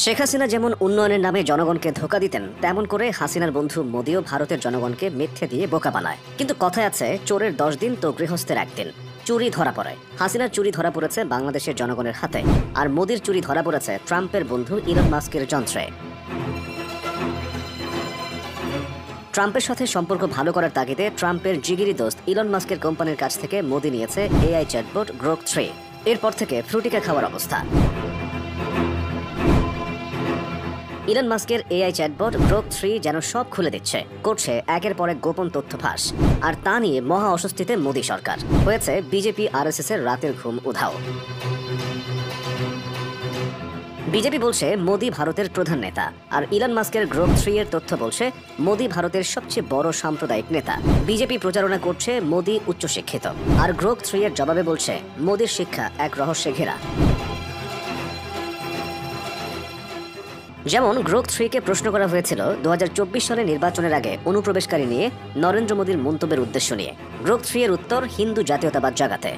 শেখ হাসিনা যেমন উন্নয়নের নামে জনগণকে ধোঁকা দিতেন, তেমন করে হাসিনার বন্ধু মোদিও ভারতের জনগণকে মিথ্যে দিয়ে বোকা বানায়। কিন্তু কথায় আছে, চোরের 10 দিন তো গৃহস্থের একদিন। চুরি ধরা পড়ে। হাসিনার চুরি ধরা পড়েছে বাংলাদেশের জনগণের হাতে, আর মোদির চুরি ধরা পড়েছে ট্রাম্পের বন্ধু ইলন মাস্কের যন্ত্রে। ট্রাম্পের সাথে সম্পর্ক ভালো করার তাগিদে ট্রাম্পের জিগিরি দোস্ত ইলন মাস্কের কোম্পানির কাছ থেকে মোদি নিয়েছে এআই চ্যাটবট গ্রোক 3। এরপর থেকে ফ্রুটিকা খাওয়ার অবস্থা। ইলন মাস্কের এআই চ্যাটবট গ্রোক 3 যেন সব খুলে দিচ্ছে, করছে একের পর এক গোপন তথ্য ফাঁস। আর তা নিয়ে মহা অস্বস্তিতে মোদি সরকার। হয়েছে বিজেপি আরএসএস এর রাতের ঘুম উধাও। বিজেপি বলছে মোদি ভারতের প্রধান নেতা, আর ইলন মাস্কের গ্রোক 3 এর তথ্য বলছে মোদি ভারতের সবচেয়ে বড় সাম্প্রদায়িক নেতা। বিজেপি প্রচারণা করছে মোদি উচ্চশিক্ষিত, আর গ্রোক 3 এর জবাবে বলছে মোদির শিক্ষা এক রহস্যে ঘেরা। যেমন গ্রোক 3 কে প্রশ্ন করা হয়েছিল 2024 সালে নির্বাচনের আগে অনুপ্রবেশকারী নিয়ে নরেন্দ্র মোদীর মন্তব্যের উদ্দেশ্য নিয়ে। গ্রোক 3 এর উত্তর হিন্দু জাতীয়তাবাদ জাগাতে।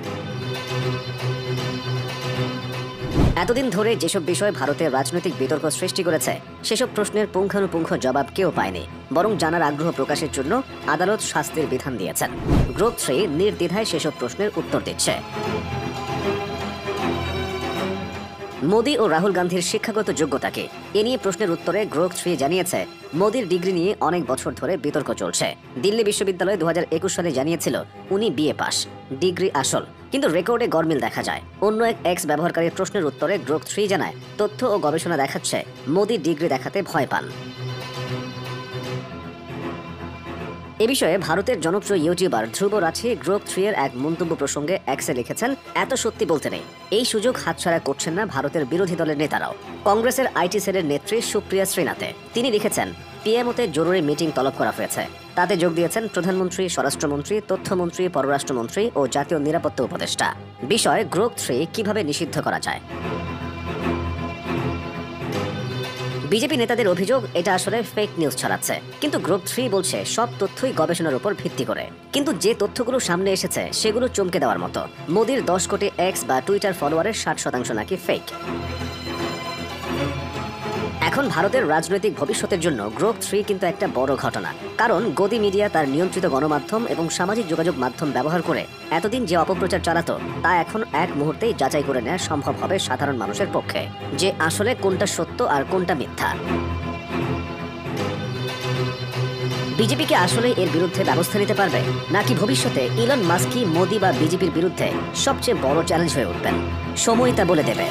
এতদিন ধরে যেসব বিষয় ভারতের রাজনৈতিক বিতর্ক সৃষ্টি করেছে, সেসব প্রশ্নের পুঙ্খানুপুঙ্খ জবাব কেউ পায়নি, বরং জানার আগ্রহ প্রকাশের জন্য আদালত শাস্তির বিধান দিয়েছেন। গ্রোক 3 নির্দ্বিধায় সেসব প্রশ্নের উত্তর দিচ্ছে। মোদি ও রাহুল গান্ধীর শিক্ষাগত যোগ্যতা কি, এ নিয়ে প্রশ্নের উত্তরে গ্রোক 3 জানিয়েছে মোদির ডিগ্রি নিয়ে অনেক বছর ধরে বিতর্ক চলছে। দিল্লি বিশ্ববিদ্যালয় 2021 সালে জানিয়েছিল উনি বিএ পাস, ডিগ্রি আসল, কিন্তু রেকর্ডে গরমিল দেখা যায়। অন্য এক এক্স ব্যবহারকারীর প্রশ্নের উত্তরে গ্রোক 3 জানায় তথ্য ও গবেষণা দেখাচ্ছে মোদি ডিগ্রি দেখাতে ভয় পান। এ বিষয়ে ভারতের জনপ্রিয় ইউটিউবার ধ্রুব রাঠি গ্রোক 3 এর এক মন্তব্য প্রসঙ্গে এক্সে লিখেছেন, এত সত্যি বলতে নেই, এই সুযোগ হাতছাড়া করছেন না ভারতের বিরোধী দলের নেতারাও। কংগ্রেসের আইটি সেলের নেত্রী সুপ্রিয়া শ্রীনাথে তিনি লিখেছেন, পিএমওতে জরুরি মিটিং তলব করা হয়েছে। তাতে যোগ দিয়েছেন প্রধানমন্ত্রী, স্বরাষ্ট্রমন্ত্রী, তথ্যমন্ত্রী, পররাষ্ট্রমন্ত্রী ও জাতীয় নিরাপত্তা উপদেষ্টা। বিষয় গ্রোক 3 কিভাবে নিষিদ্ধ করা যায়। বিজেপি নেতাদের অভিযোগ এটা আসলে ফেক নিউজ ছড়াচ্ছে, কিন্তু গ্রোক 3 বলছে সব তথ্যই গবেষণার উপর ভিত্তি করে। কিন্তু যে তথ্যগুলো সামনে এসেছে সেগুলো চমকে দেওয়ার মতো। মোদির 10 কোটি এক্স বা টুইটার ফলোয়ারের 60% নাকি ফেক। এখন ভারতের রাজনৈতিক ভবিষ্যতের জন্য গ্রোক 3 কিন্তু একটা বড় ঘটনা, কারণ গদি মিডিয়া তার নিয়ন্ত্রিত গণমাধ্যম এবং সামাজিক যোগাযোগ মাধ্যম ব্যবহার করে এতদিন যে অপপ্রচার চালাতো, তা এখন এক মুহূর্তেই যাচাই করে নেওয়া সম্ভব হবে সাধারণ মানুষের পক্ষে, যে আসলে কোনটা সত্য আর কোনটা মিথ্যা। বিজেপিকে আসলে এর বিরুদ্ধে ব্যবস্থা নিতে পারবে, নাকি ভবিষ্যতে ইলন মাস্কই মোদি বা বিজেপির বিরুদ্ধে সবচেয়ে বড় চ্যালেঞ্জ হয়ে উঠবেন? সময় তা বলে দেবে।